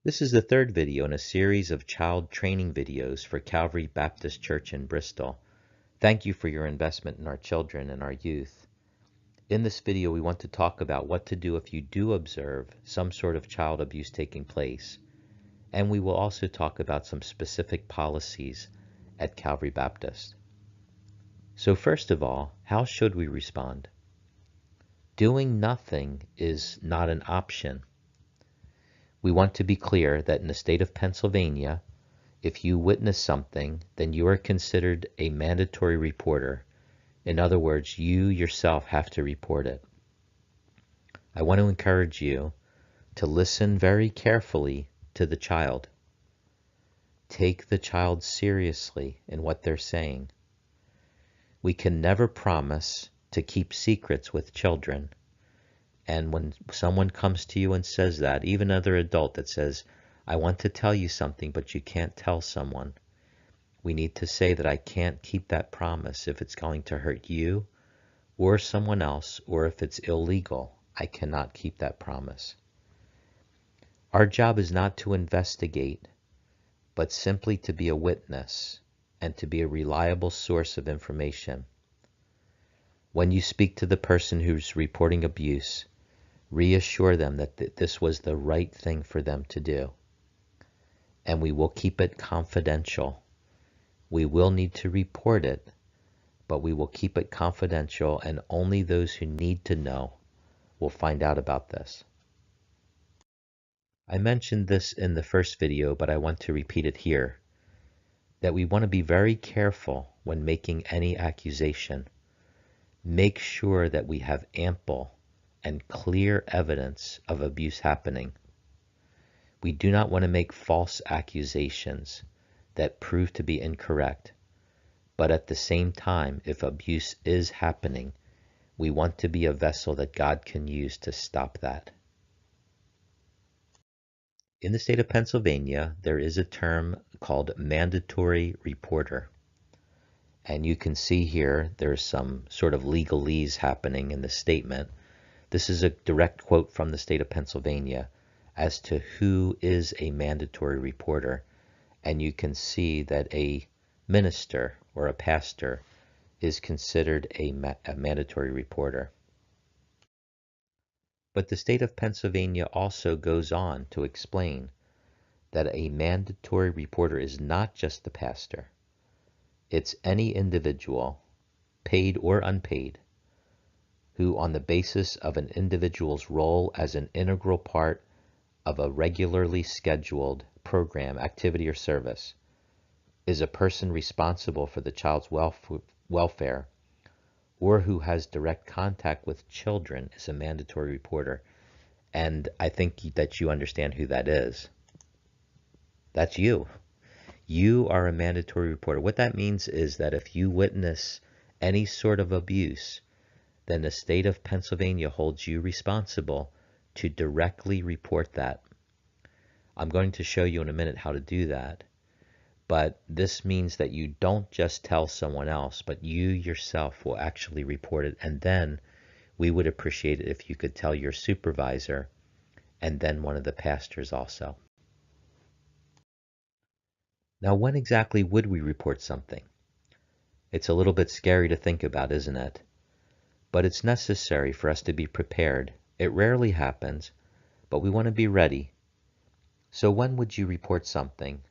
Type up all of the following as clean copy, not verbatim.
This is the third video in a series of child training videos for Calvary Baptist Church in Bristol. Thank you for your investment in our children and our youth. In this video, we want to talk about what to do if you do observe some sort of child abuse taking place. And we will also talk about some specific policies at Calvary Baptist. So first of all, how should we respond? Doing nothing is not an option. We want to be clear that in the state of Pennsylvania, if you witness something, then you are considered a mandatory reporter. In other words, you yourself have to report it. I want to encourage you to listen very carefully to the child. Take the child seriously in what they're saying. We can never promise to keep secrets with children. And when someone comes to you and says that, even another adult that says, I want to tell you something, but you can't tell someone, we need to say that I can't keep that promise if it's going to hurt you or someone else, or if it's illegal. I cannot keep that promise. Our job is not to investigate, but simply to be a witness and to be a reliable source of information. When you speak to the person who's reporting abuse, reassure them that this was the right thing for them to do. And we will keep it confidential. We will need to report it, but we will keep it confidential, and only those who need to know will find out about this. I mentioned this in the first video, but I want to repeat it here, that we want to be very careful when making any accusation. Make sure that we have ample and clear evidence of abuse happening. We do not want to make false accusations that prove to be incorrect, but at the same time, if abuse is happening, we want to be a vessel that God can use to stop that. In the state of Pennsylvania, there is a term called mandatory reporter. And you can see here, there's some sort of legalese happening in the statement. This is a direct quote from the state of Pennsylvania as to who is a mandatory reporter. And you can see that a minister or a pastor is considered a mandatory reporter. But the state of Pennsylvania also goes on to explain that a mandatory reporter is not just the pastor. It's any individual, paid or unpaid, who on the basis of an individual's role as an integral part of a regularly scheduled program, activity, or service, is a person responsible for the child's welfare, or who has direct contact with children is a mandatory reporter. And I think that you understand who that is. That's you. You are a mandatory reporter. What that means is that if you witness any sort of abuse, then the state of Pennsylvania holds you responsible to directly report that. I'm going to show you in a minute how to do that. But this means that you don't just tell someone else, but you yourself will actually report it. And then we would appreciate it if you could tell your supervisor and then one of the pastors also. Now, when exactly would we report something? It's a little bit scary to think about, isn't it? But it's necessary for us to be prepared. It rarely happens, but we want to be ready. So when would you report something?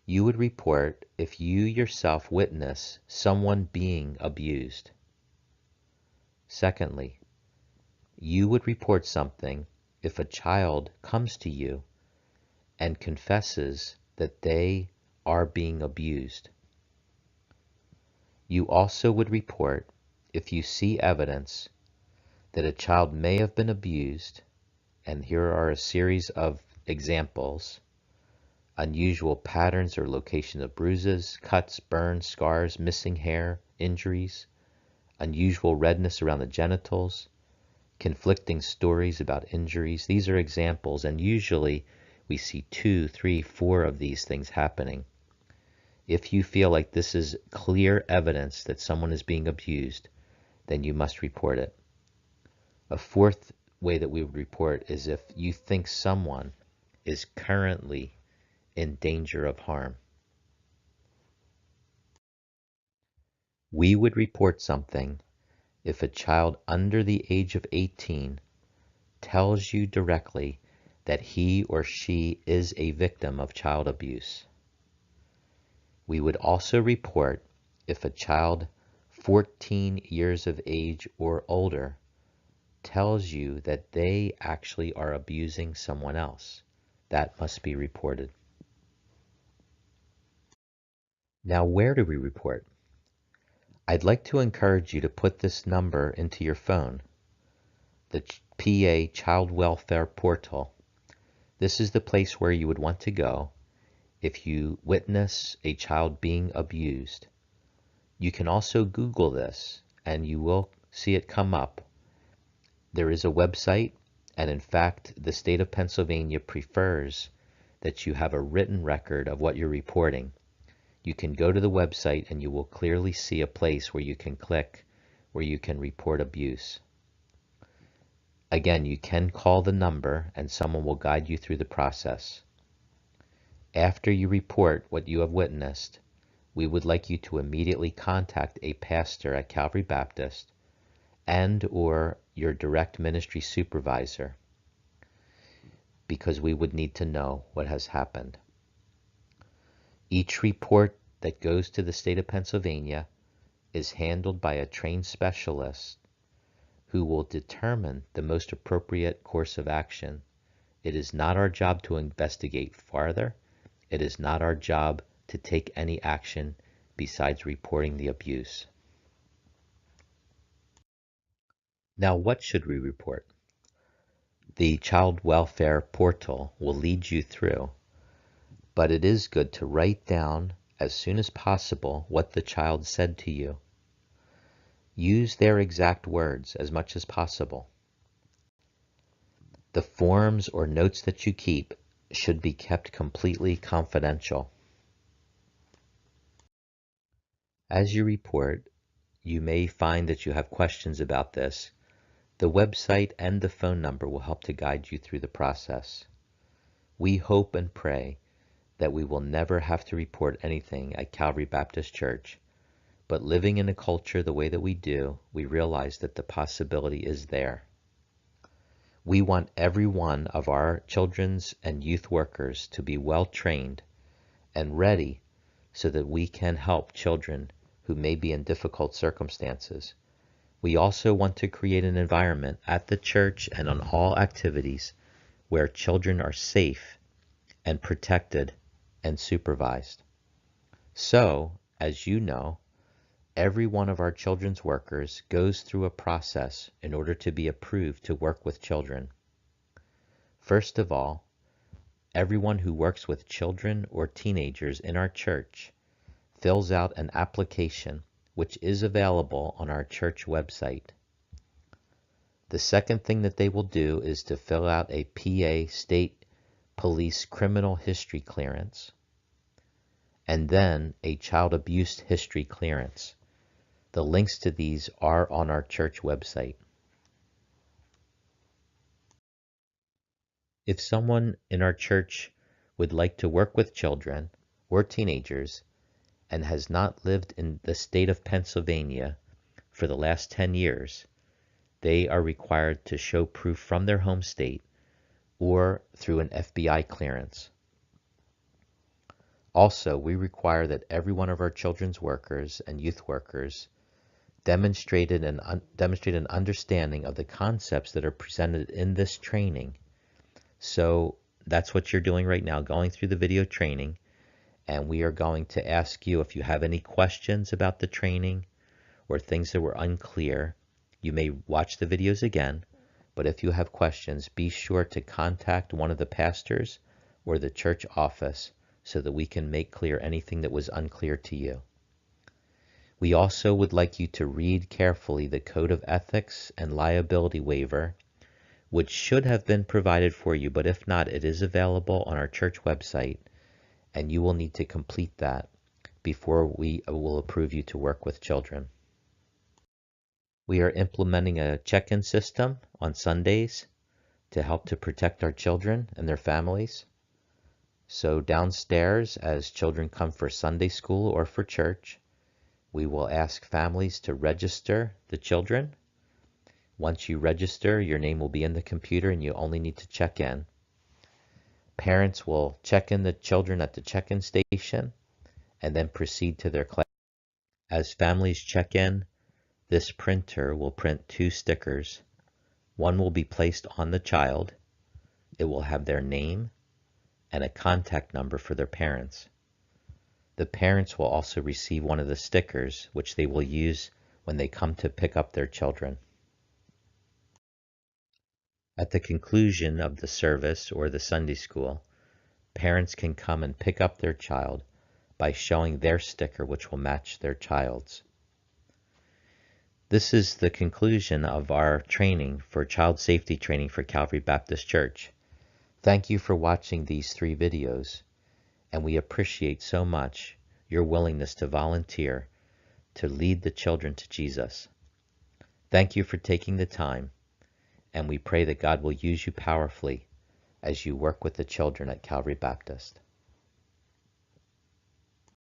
You would report if you yourself witness someone being abused. Secondly, you would report something if a child comes to you and confesses that they are being abused. You also would report if you see evidence that a child may have been abused, and here are a series of examples: unusual patterns or location of bruises, cuts, burns, scars, missing hair, injuries, unusual redness around the genitals, conflicting stories about injuries. These are examples, and usually we see 2, 3, 4 of these things happening. If you feel like this is clear evidence that someone is being abused, then you must report it. A fourth way that we would report is if you think someone is currently in danger of harm. We would report something if a child under the age of 18 tells you directly that he or she is a victim of child abuse. We would also report if a child 14 years of age or older tells you that they actually are abusing someone else. That must be reported. Now, where do we report? I'd like to encourage you to put this number into your phone, the PA Child Welfare Portal. This is the place where you would want to go if you witness a child being abused. You can also Google this and you will see it come up. There is a website, and in fact, the state of Pennsylvania prefers that you have a written record of what you're reporting. You can go to the website and you will clearly see a place where you can click where you can report abuse. Again, you can call the number and someone will guide you through the process. After you report what you have witnessed, we would like you to immediately contact a pastor at Calvary Baptist and/or your direct ministry supervisor, because we would need to know what has happened. Each report that goes to the state of Pennsylvania is handled by a trained specialist who will determine the most appropriate course of action. It is not our job to investigate farther. It is not our job to take any action besides reporting the abuse. Now, what should we report? The Child Welfare Portal will lead you through, but it is good to write down as soon as possible what the child said to you. Use their exact words as much as possible. The forms or notes that you keep should be kept completely confidential. As you report, you may find that you have questions about this. The website and the phone number will help to guide you through the process. We hope and pray that we will never have to report anything at Calvary Baptist Church, but living in a culture the way that we do, we realize that the possibility is there. We want every one of our children's and youth workers to be well trained and ready so that we can help children who may be in difficult circumstances. We also want to create an environment at the church and on all activities where children are safe and protected and supervised. So, as you know, every one of our children's workers goes through a process in order to be approved to work with children. First of all, everyone who works with children or teenagers in our church fills out an application which is available on our church website. The second thing that they will do is to fill out a PA State Police criminal history clearance, and then a child abuse history clearance. The links to these are on our church website. If someone in our church would like to work with children or teenagers and has not lived in the state of Pennsylvania for the last 10 years, they are required to show proof from their home state or through an FBI clearance. Also, we require that every one of our children's workers and youth workers demonstrate an understanding of the concepts that are presented in this training. So that's what you're doing right now, going through the video training, and we are going to ask you if you have any questions about the training or things that were unclear. You may watch the videos again, but if you have questions, be sure to contact one of the pastors or the church office so that we can make clear anything that was unclear to you. We also would like you to read carefully the Code of Ethics and Liability Waiver, which should have been provided for you, but if not, it is available on our church website, and you will need to complete that before we will approve you to work with children. We are implementing a check-in system on Sundays to help to protect our children and their families. So downstairs, as children come for Sunday school or for church, we will ask families to register the children. Once you register, your name will be in the computer and you only need to check in. Parents will check in the children at the check-in station and then proceed to their class. As families check in, this printer will print 2 stickers. One will be placed on the child. It will have their name and a contact number for their parents. The parents will also receive one of the stickers, which they will use when they come to pick up their children. At the conclusion of the service or the Sunday school, parents can come and pick up their child by showing their sticker, which will match their child's. This is the conclusion of our training for child safety training for Calvary Baptist Church. Thank you for watching these 3 videos, and we appreciate so much your willingness to volunteer to lead the children to Jesus. Thank you for taking the time, and we pray that God will use you powerfully as you work with the children at Calvary Baptist.